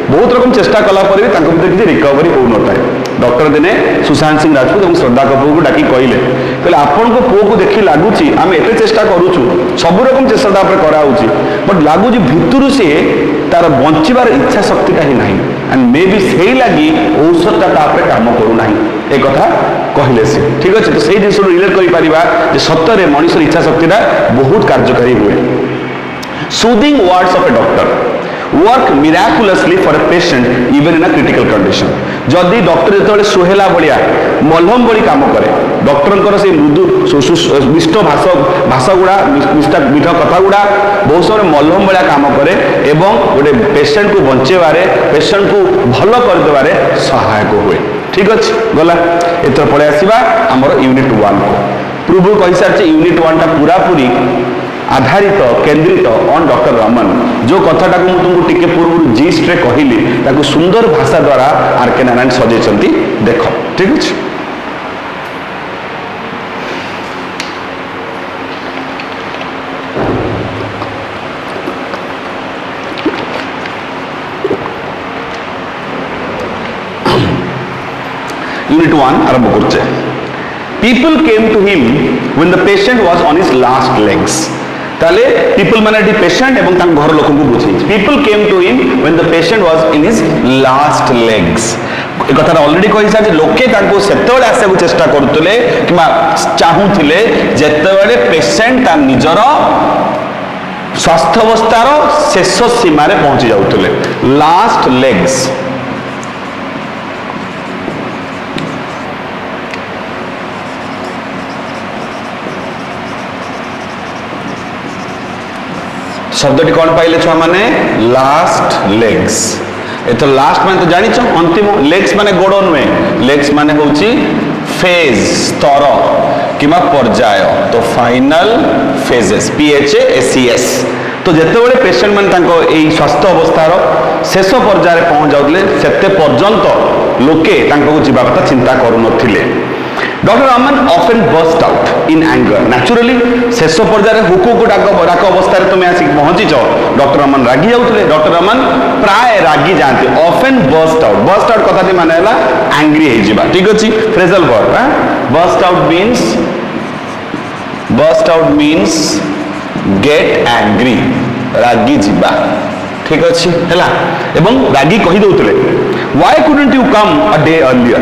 बहुत रकम चेष्टा कला पर भी किसी रिकवरी हो न था डॉक्टर दिने सुशांत सिंह राजपूत और श्रद्धा कपूर को डाकी कहले आपण को पुओ को देखी लगुच आम एत चेष्टा करुचु सब रकम चेष्टा कराऊँच बट लगुच भितर से तार बंचार इच्छा शक्तिटा ही नहीं एंड मे बी से लगी औषधटा काम करूना एक कथा कहले से ठीक अच्छे तो सही जिन रिलेट कर सत्य मनीष इच्छा शक्तिटा बहुत कार्यकारी हुए soothing words of A doctor work miraculously for a patient even in a critical condition जदि डॉक्टर जो सुहेला भाया मलहम भली काम करे डॉक्टर से मृदु मिष्ट भाषा गुड़ा मीठ कथा गुड़ा बहुत समय मलहम भाया काम करे एवं गोटे पेशेंट को बंचेबारे पेशेंट को भल करदेबारे सहायक हुए ठीक अच्छे गला एथर पड़े आसवा आमर यूनिट 1 को पूर्व कही सारी यूनिट 1 टा पूरा पूरी आधारित केंद्रित ऑन डॉक्टर रमन जो कथाटा को तुमको टिके पूर्व जिस्ट रे कहली ताको सुंदर भाषा द्वारा आर के नारायण सजेचंती देख ठीक अच्छे यूनिट 1 आरंभ करछे people came to him when the patient was on his last legs ताले people माने डी पेशेंट एवं तांग घर लोक को बुझे people came to him when the patient was in his last legs. ए कथा ऑलरेडी कहि साजे लोके ताको सेतेबेले आसे चेष्टा करतले किबा चाहुथिले जेतेबेले पेशेंट ता निजर स्वास्थ्य अवस्थार शेष सीमा रे पहुंची जाउतले लास्ट लेग्स. शब्दटी कौन पाइले छुआ माने लास्ट लेग्स. ए तो लास्ट माने तो जानी छो अंतिम. लेग्स माने गोड़ नुए, लेग्स माने होची फेज स्तर किमा पर्याय. तो फाइनल फेजेस PHASES. तो जेतेबेले पेशेंट माने तांको एई स्वास्थ्य अवस्थार शेष पर्याय रे पहुंच जाउतले सेते पर्यंत लोके तांको जीवा कथा चिंता करू नथिले. Doctor Raman often burst out in anger. Naturally शेष पर्याय हुकु डाक अवस्था तुम आसिक पहुंची डॉक्टर रमन रागी जाउतले. डॉक्टर रमन प्राय रागी जाते. Often burst out. Burst out कथाटी माने हला एंग्री हे जिबा. ठीक अछि. Phrasal verb. Burst out means get angry. रागी जिबा. ठीक अच्छे है. रागी कही दौले why couldn't you come a day earlier.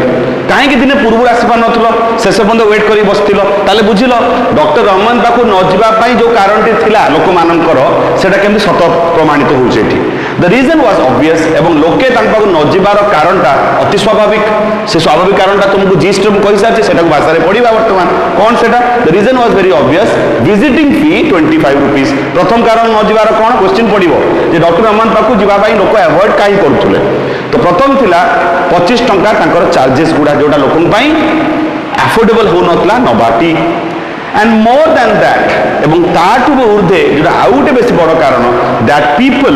कहीं दिन पूर्व आसपार नथिल शेष पर्यंत वेट कर बसथिल ताले बुझिल डॉक्टर रमन पाखु न जावाई जो कारणटी थिला लोक मानकर सेटा केमती सत प्रमाणित होउछे एठी. The reason was obvious. एवं लोके तांक पाखु न जिबार कारणटा अति स्वाभाविक. से स्वाभाविक कारणटा तुमको जिस्ट में कहि सारछि सेटा को भाषा रे पढिबा वर्तमान कोन सेटा. The reason was very obvious. Visiting fee 25 rupees. प्रथम कारण न जिबार कोन क्वेश्चन पडिबो जे डॉक्टर रमन पाखु जिबा पई लोक अवॉइड काहे करथुले. तो प्रथम थिला 25 टंका तांकर चार्जेस गुडा जोटा लोकन पई अफोर्डेबल हो नथला नबाटी. एंड मोर देन दैट एवं ताटु ऊर्ध्वे जोटा आउटे बेसी बड़ कारण that people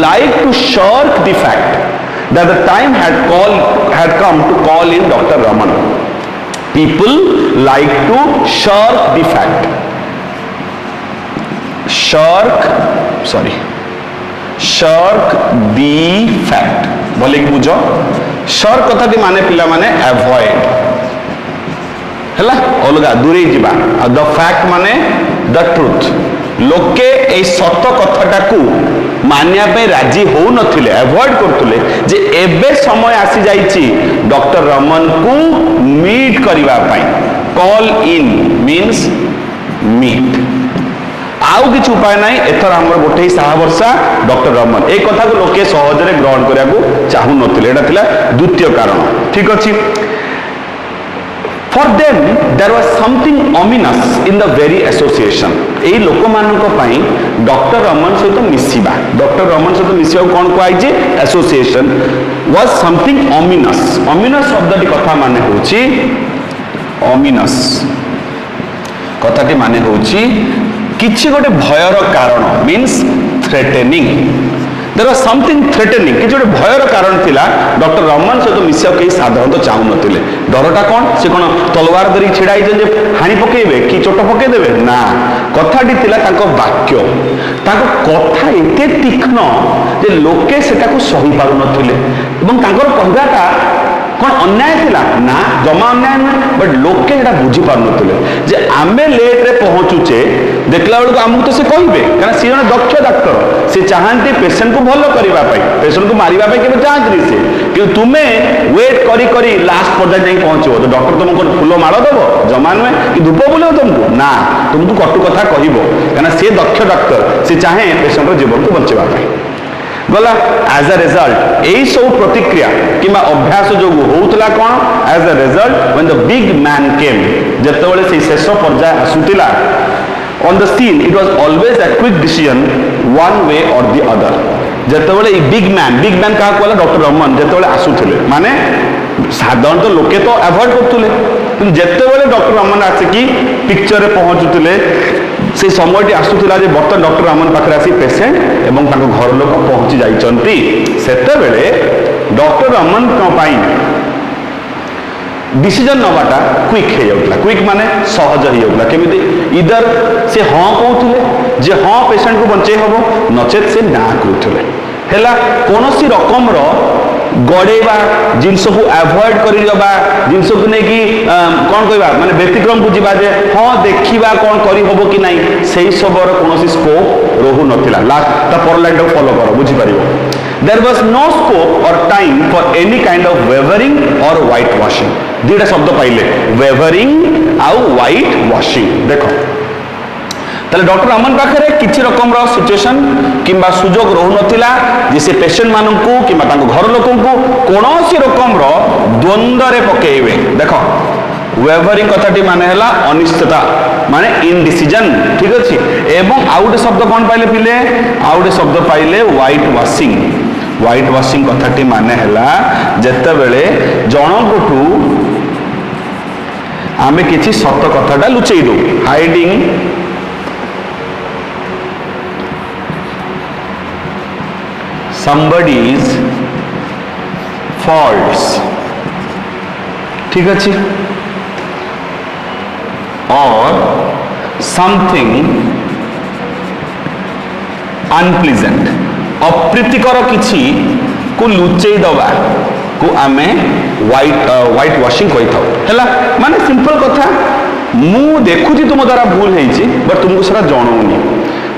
like to shirk the fact that the time had come to call in Dr. Raman. People like to shirk the fact. shirk the fact. बोले कि बुझ शर्क कथाटी माने पिला माने अवॉइड हैला अलगा दूरे जीवा. द फैक्ट माने द ट्रुथ. लोके ए सत कथाटा को मानिया पे राजी हो नथिले अवॉइड करथुले जे एबे समय आसी जाईची डॉक्टर रमन को मीट करिवा पई. Call in means meet. आउ किसी उपाय ना. एथर आम गोटे साहा वर्षा डॉक्टर रमन ए कथा को लोके सहजरे ग्रहण करिया को चाहू नथिले. एटा थिला द्वितीय कारण. ठीक अछि. For them there was something ominous in the very association. एई लोक मानक पई डॉक्टर रमन सहित मिसिबा. डॉक्टर रमन सहित मिसिबा कोन कहै छै association was something ominous. Ominous शब्दटी कथा माने होछि ओमिनस कथाटी माने होछि किछि गोटे भयर कारण means threatening. There was something threatening. किछि गोटे भयर कारण थिला डॉक्टर रमन सहित मिसिया के साधारणतः चाहू नथिले. डरटा कोन से कोन तलवार धरि छिड़ाई जे हानि पकेबे कि चोट पके देबे ना. कथाटी थिला ताको वाक्य ताको कथा एते तीक्ष्ण जे लोके सेटा को सही पारु नथिले. एवं तांकर कहबाटा कौन अन्याय थिला ना जमा अन्याय नुहे. बट लोके एटा बुझी पार नथिले जे आमे लेट रे पहुंचुचे देखला बेलू आमको तो से कहबे कारण सी जन दक्ष डाक्टर से चाहती पेशेंट को भल करने पेशेंट को मारिबा पे केबे चाहती से कि तुमे वेट करी करी लास्ट पर्याय जाई पहुंचो तो डॉक्टर तुमको फूल माड़ दबो जमा नुहे कि धूप बुले तुमको ना तुमको कटु कथा कहबो कारण से दक्ष डाक्टर से चाहे पेशेंट रो जीवन को बचेबा पे गला. एज अ रिजल्ट यही सब प्रतिक्रिया कि अभ्यास जो होता कौन as a result when the big man came जेतेबेले से शेष पर्याय आसुतिला on the scene it was always a quick decision one way or the other. जेतेबेले बिग मैन क्या कहला डॉक्टर रमन जेतेबेले आसुथिले माने साधारणतः लोके तो अवॉइड करथुले कि जेतेबेले डॉक्टर रमन आसिकी पिक्चर रे पहुंचुथिले से समयटी आसुथिला जे बर्तन डॉक्टर रमन पाखरे आसी पेशेंट एवं ताको घर लोक पहुंची जाइचंती सेतेबेले डॉक्टर रमन को पाई डिसीजन नवाटा क्विक हो जाता. क्विक माने सहज हो जाता केमिति इधर से हाँ कहते जे हाँ पेशेंट को बंचे हम नचेत से ना कहते है कौन सी रकम गड़ेबा जिनस को अवॉइड करबा जिनस को लेकिन कौन कहबा माने व्यतिक्रम को जीवा जे हाँ देखिबा कौन करी होबो कि नहीं सेही सबर कोनोसी स्कोप रहु नथिला लास्ट ता पर लाइन को फॉलो करो बुझी परिबो देयर वाज नो स्कोप और time for any kind of wavering और व्हाइट वॉशिंग दुईटा शब्द पाइले वेवरिंग आउ व्हाइट वॉशिंग देखो ताले डॉक्टर अमन पाखरे किछि रकम रो सिचुएशन किंबा सुजोग रहु नथिला जे से पेशेंट माननकु किंबा तांको घर लोकनकु कोनोसी रकम रो द्वंद्व रे पकेइबे देखो वेवरिंग कथाटी माने हला अनिश्चितता माने इनडिसिजन ठीक अछि एवं आउटे शब्द कोन पाइले पिले आउटे शब्द पाइले व्हाइट वॉशिंग कथाटी माने हला जत्ते बेले जनकठू आमे किछि सत्य कथाटा लुचेई दो हाइडिंग somebody's faults ठीक अच्छी और something unpleasant अप्रीतिकर किछि को लुचेई दबा को आमे व्हाइट वॉशिंग कहि थाउ हैला माने सिंपल कथा मु देखुची तुम द्वारा भूल हेछि बट तुमको सेरा जणौनी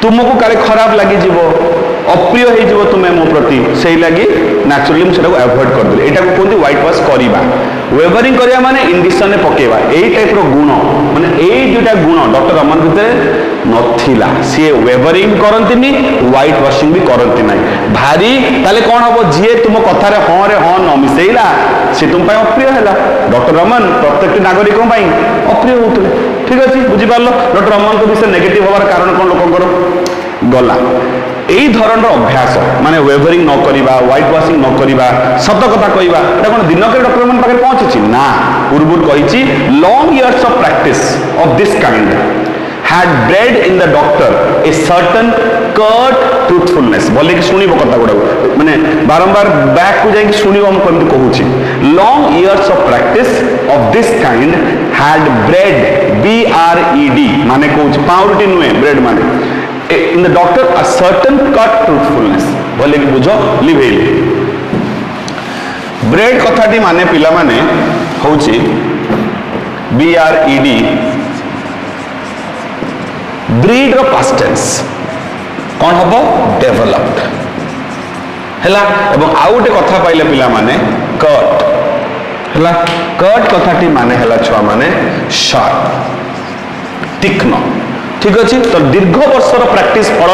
तुमको काले खराब लागि जीवो अप्रिय हो तुम्हें मो प्रति से लगी नेचुरली मुझे अवॉइड कर देली एटा को कोंती व्हाइट वॉश करिबा वेवरिंग करिया माने इंडिशन ने पकेबा एई टाइप रो गुण माने एई दुटा गुण डॉक्टर अमन भितर नथिला सी वेवरिंग करंतिनी व्हाइट वॉशिंग भी करंति नै भारी ताले कोन हबो जे तुम कथा रे हां न मिसेइला से तुम पय अप्रिय हैला डॉक्टर अमन प्रत्येक नागरिक पय अप्रिय होतले ठीक अछि बुझि पारलो डॉक्टर अमन को विषय नेगेटिव होबार कारण कोन लोकंकर गला এই ধরনের অভ্যাস মানে ওয়েভারিং ন করিবা হোয়াইট ওয়াশিং ন করিবা সত কথা কইবা এটা কোন দিনকে ডক্টর মান পাখে পৌঁছিছি না পূর্বর কইছি long years of practice of this kind had bred in the doctor a certain curt truthfulness बोले कि सुनिबो कथा गुडा माने बारंबार बैक को जाई कि सुनिबो हम कोन कहूची long years of practice of this kind had bred BRED माने कहूची पावरटी नुए ब्रेड माने in the doctor a certain cut truthfulness बोले कि बुझो लिभेल ब्रेड कथाटी माने पिला माने होची BRED ब्रीड रो पास्ट टेंस कोन हबो डेवलप्ड हैला एवं आउटे कथा पाइले पिला माने कट हैला कट कथाटी माने हैला छुआ माने शार्प तीक्ष्ण ठीक अच्छे तो दीर्घ वर्षर प्रैक्टिस फल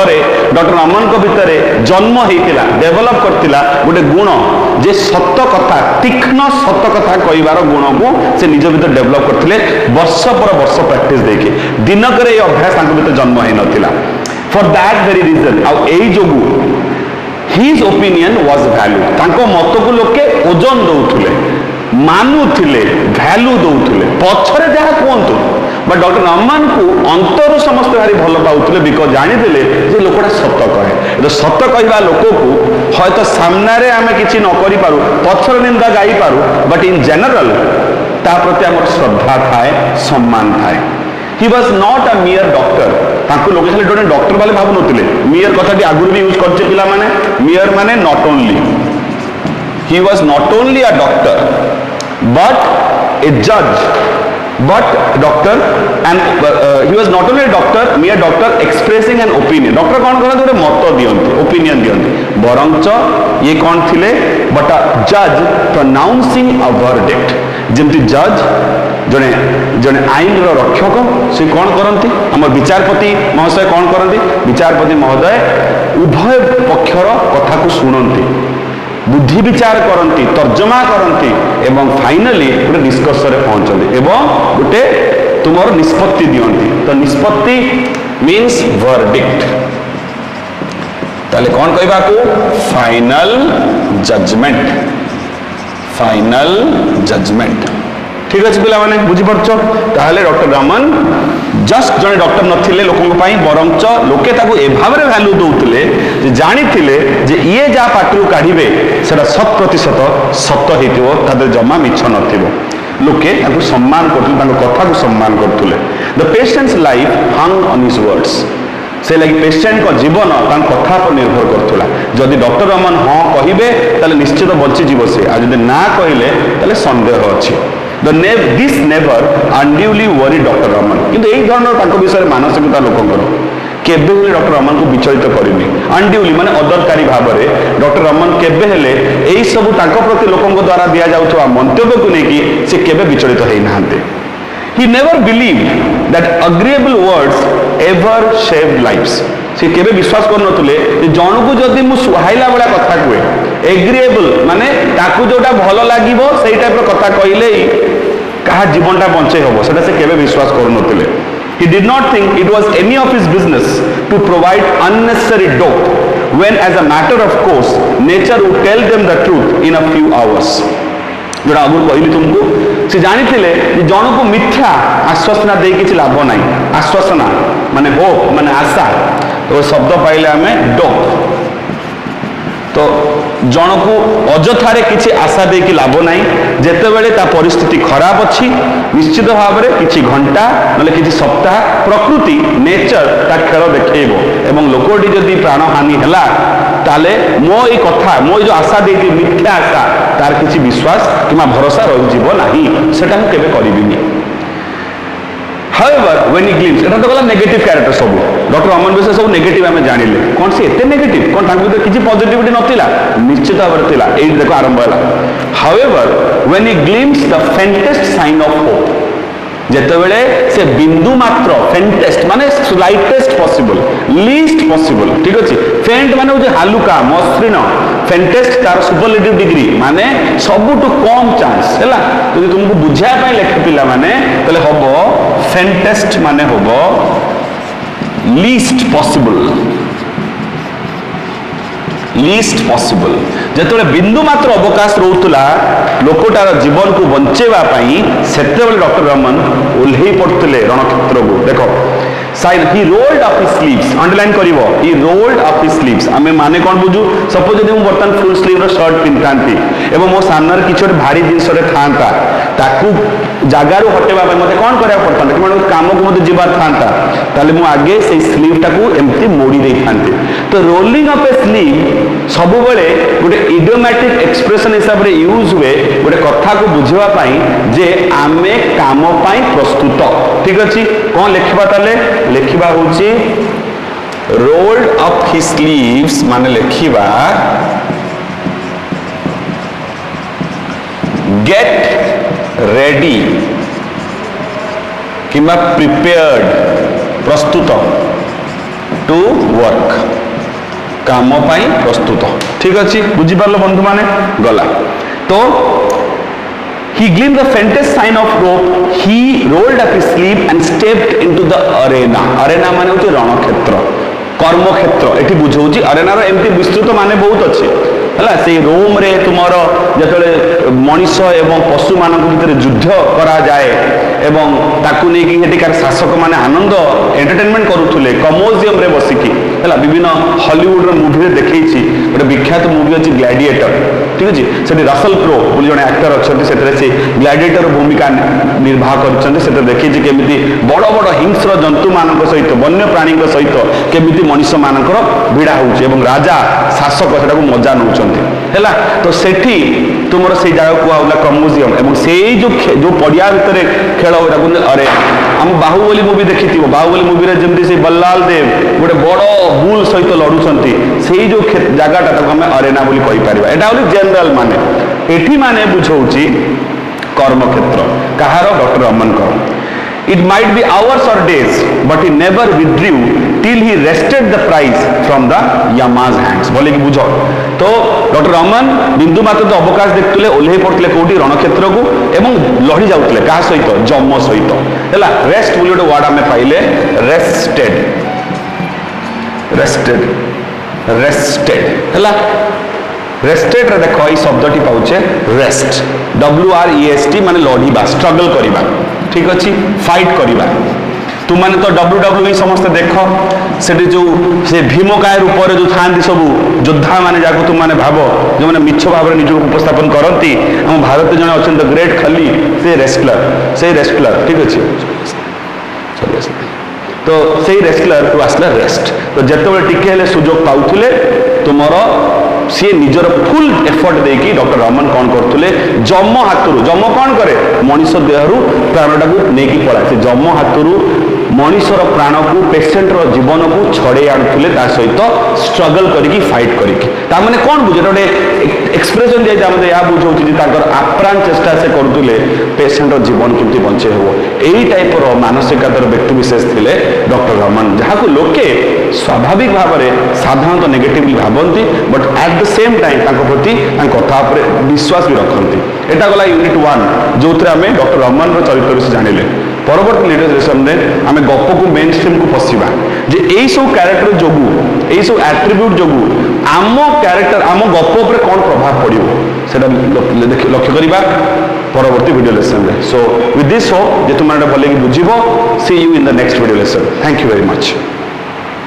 डॉक्टर अमन को भितर जन्म होता डेभलप करथिला गोटे गुण जे सत्य कथा तीक्ष्ण सत्य कथा कहबार गुण को से निज भीतर डेभलप करथिले वर्ष पर वर्ष प्रैक्टिस देके दिनक रे अभ्यास तांको भीतर जन्म होई नथिला फॉर दैट वेरी रीजन आ एई जोगु हिज ओपिनियन वाज वैल्यू तांको मत को लोके ओजन दउथुले मानुथिले वैल्यू दउथुले पछरे जहा कोंतु बट डॉक्टर अम्मान को अंतर समस्त भारी भल पाउथिले बिकज जानिथिले जे लोकटा सत्य कहे तो सत्य कहबा लोक को हयतो सामना रे आमे किछि न करि पारु पछर निंदा गाई पारु बट इन जनरल ता प्रति हमर श्रद्धा थाए सम्मान थाए ही वाज नॉट अ मियर डॉक्टर ताको लोक खाली डोने डॉक्टर वाले भाबु नथिले मियर कथाटी आगुर भी यूज करछे पिला माने मियर माने not only he was not only a doctor but a जज but doctor and he was not only a doctor mere doctor expressing an opinion doctor कौन करते गोटे मत दियंती opinion दियंती बरंच ये कौन थिले but a judge pronouncing a verdict जेमती जज जने जने आईन रो रक्षक से कौन करंती हमर विचारपति महोदय कौन करंती विचारपति महोदय उभय पक्षर कथा को सुनंती बुद्धि विचार करती तर्जमा करती एवं फाइनली गोटे निष्कर्ष रे पहुंचती एवं गोटे तुमर निष्पत्ति दियंती तो निष्पत्ति मीन्स वर्डिक्ट ताले कौन कहबा को फाइनल जजमेंट ठीक अच्छे पिला माने बुझी परछो ताहले डॉक्टर रमन जस्ट जने डॉक्टर नथिले लोकन पई बरंच लोके ताको ए भाबरे वैल्यू दउतले जे जानिथिले जे ये जा पाटरू काढिबे सेटा 100% सत्य हेतिबो तादे जमा मिछ नथिबो लोके ताको सम्मान करथुले ताको कथा को सम्मान करथुले the patients life hung on his words से लगी पेसेंट को जीवन कथा पर निर्भर करुला जदि डॉक्टर रमन हाँ कहे ताले निश्चित बचीज से आ जब ना कहले ताले संदेह अच्छी this never unduly worry doctor Raman किंतु यही धरण विषय मानसिकता लोकंर केबे हेले डॉक्टर रमन को विचलित करनी अनड्यूली माने अदरकारी भाव में डॉक्टर रमन केबे हेले एई सब तांको प्रति लोकंक द्वारा दिया जाउथवा मंतव्य को लेकिन से केबे विचलित होई नाहंते He never believed that agreeable words ever saved lives. से केबे विश्वास कर नथुले जन को जदि मु सुहाइला वाला कथा कुए एग्रीएबल माने ताकू जोटा भलो लागिवो सेई टाइप रो कथा कहिले कहा जीवनटा बंचे होबो सेटा से केबे विश्वास कर नथुले He did not think it was any of his business to provide unnecessary dope when as a matter of course nature would tell them the truth in a few hours. जोड़ा आगुरी कहली तुमको से जानी थे जन को मिथ्या आश्वासना दे किसी लाभ ना आश्वासना माने होप माने आशा तो शब्द पाइले आम डोप तो जन को अजथारे किसी आशा दे कि लाभ ना जिते बड़े ता परिस्थिति खराब अच्छी निश्चित भाव में किसी घंटा ना कि सप्ताह प्रकृति नेचर ता खेल देखब एवं लोकटी जदि प्राणहानि है ताले मो ये कथा मो जो आशा दे मिथ्या आशा तार किसी विश्वास कि भरोसा रही ना सेटा मुझे केबे करिबिनी However, when he glimpsed, এটা তো গলা নেগেটিভ ক্যারেক্টার সব ডক্টর রমন বিশেষ সব নেগেটিভ আমি জানিলে কোন সে এতে নেগেটিভ কোন তাଙ୍କ ভিতরে কিছু পজিটিভিটি নথিলা নিশ্চিত ভাବରେ ଥିଲା এই দেখো আরম্ভ ହେଲା However, when he glimpsed the faintest sign of hope যেতবেলে সে বিন্দু মাত্র ফেন্টেস্ট মানে স্লাইটেস্ট পসিবল লিস্ট পসিবল ঠিক আছে ফেন্ট মানে হচ্ছে হালুকা মসৃণ ফেন্টেস্ট তার সুপরলেটিভ ডিগ্রি মানে সবুঠু কম চান্স হেলা যদি তোমাকে বুঝাইয়া পাই লেখে পিলা মানে তাহলে হব ফেন্টেস্ট মানে হব লিস্ট পসিবল लिस्ट पॉसिबल जेतबे बिंदु मात्र अवकाश रोला लोकटार जीवन को बंचेवा सेतेबेले डॉक्टर रमन ओल्हे पड़ते रणक्षेत्र को देख साइड he rolled up his sleeves underline करिवो he rolled up his sleeves आमे माने कोन बुझू सपोज यदि मु बर्तन फुल स्लीव रो शर्ट पिनतांती एवं मो सामने किछ भारी जिंस रे थांता ताकू जगारू हटेबा मते कोन करिया पड़ता कि माने काम को मते जीवार थांता ताले मु आगे से स्लीव टाकू एम्ति मोड़ी दे थांती तो रोलिंग अप ए स्लीव सब बेले गोटे इडियोमैटिक एक्सप्रेशन हिसाब रे यूज हुए गोटे कथा को बुझेवा पाई जे आमे काम पाई प्रस्तुत ठीक अछि कोन लिखबा ताले लिखबा होची रोल्ड अप हिज स्लीव्स माने लिखबा गेट रेडी किंबा प्रिपेयर्ड प्रस्तुत टू वर्क काम पाई प्रस्तुत ठीक अच्छी बुझीपार बंधु माने गला तो he glimpsed the faintest sign of hope he rolled up his sleeve and stepped into the arena माने होची रणक्षेत्र कर्मक्षेत्र एठी बुझौची अरेना रो एमती विस्तृत माने बहुत अछि हला से रोम रे तुमरो जतले मनीष एवं पशु मानक भितर युद्ध करा जाए एवं ताकू नै कि हेटिकार शासक माने आनंद एंटरटेनमेंट करूथुले कमोजियम रे बसिकी हला विभिन्न हॉलीवुड रो मूवी रे देखैछि गोटे विख्यात मूवी अछि ग्लैडिएटर ठीक अछि सेठी रसल क्रो बोली जने एक्टर अछथि सेतरे से ग्लैडिएटर भूमिका निर्वाह करछन्ते सेते देखैछि केमिति बड़ बड़ हिंस्र जंतु मानक सहित वन्य प्राणी सहित केमिति मनीष मानकर भिड़ा होउछि एवं राजा शासक सेटा को मजा नउछन्ते हैला तो सेठी तुमर से जगह को आउला कम्युजियम एवं सेई जो पड़िया भितरे खेल अरे हम बाहुबली मूवी देखिथिबो बाहुबली मूवी रे जेमति से बल्लाल देव गोटे बड़ बुल सहित लड़ुछन्ती सेई जो जगहटा ताको हम अरेना बोली कहि परिबा एटा होली जनरल माने एठी माने बुझौची कर्मक्षेत्र कहारो डॉक्टर रमन को It might be hours or days, but he never withdrew till he wrested the prize from the Yama's hands. बोले कि बुझो तो डॉक्टर रमन बिंदु मात्र तो अवकाश देखुले ओल्हे पड़ते कोटी रणक्षेत्र को एवं लड़ी जाउतले का सहित जम सहित हैला रेस्ट बोली गोटे वर्ड आमे पाइले रेस्टेड रेस्टेड रेस्टेड हैला रेस्टेड रे देखो ई शब्दटी पाउचे रेस्ट WREST माने लड़ीबा स्ट्रगल करिबा ठीक अच्छी फाइट करिबा तुमने तो WWE समस्त देख से जो से भीमकाय रूप में जो था सब योद्धा माने जाको तुमने भाव जो मैंने मिछ भाव में निज उपस्थापन करती हम भारत जन अच्छा ग्रेट खली से रेस्टलर ठीक अच्छे तो से रेस्टलर टू आसला रेस्ट तो जिते टिके सुजोग पाउले तुमर सी निजर फुल एफर्ट देकी डॉक्टर रमन कौन करते जम हाथरू जम कौन करे मनीष देहरु प्राणटा को लेकिन पड़ा से जम हाथरू मनीषर प्राण को पेसेंटर जीवन को छड़े आणुले सहित स्ट्रगल करके फाइट करके कौन बुझे गोटे एक्सप्रेशन दिया मतलब या बुझाऊँ आप्राण चेष्टा से करुले पेसेंटर जीवन केमती बचे हो यही टाइप मानसिकतार व्यक्ति विशेष थे डॉक्टर रमन जहाँ को लोके स्वाभाविक भाव में साधारणतः नेगेटिवली भावती but at the same time प्रति कथा विश्वास भी रखती एटा गला यूनिट 1 जो आम डॉक्टर रमन चरित्र विषय जानिले परवर्ती लिटरेचर में आम गप को मेन स्ट्रीम को पशिबा जे यही सब क्यारेक्टर जो यही सब एट्रिब्यूट जो आम क्यारेक्टर आम गप पर कौन प्रभाव पड़ो से लक्ष्य करवा परवर्ती वीडियो लेसन में सो विथ दिस होप जे तुम भले बुझ see you in the next video lesson thank you very much.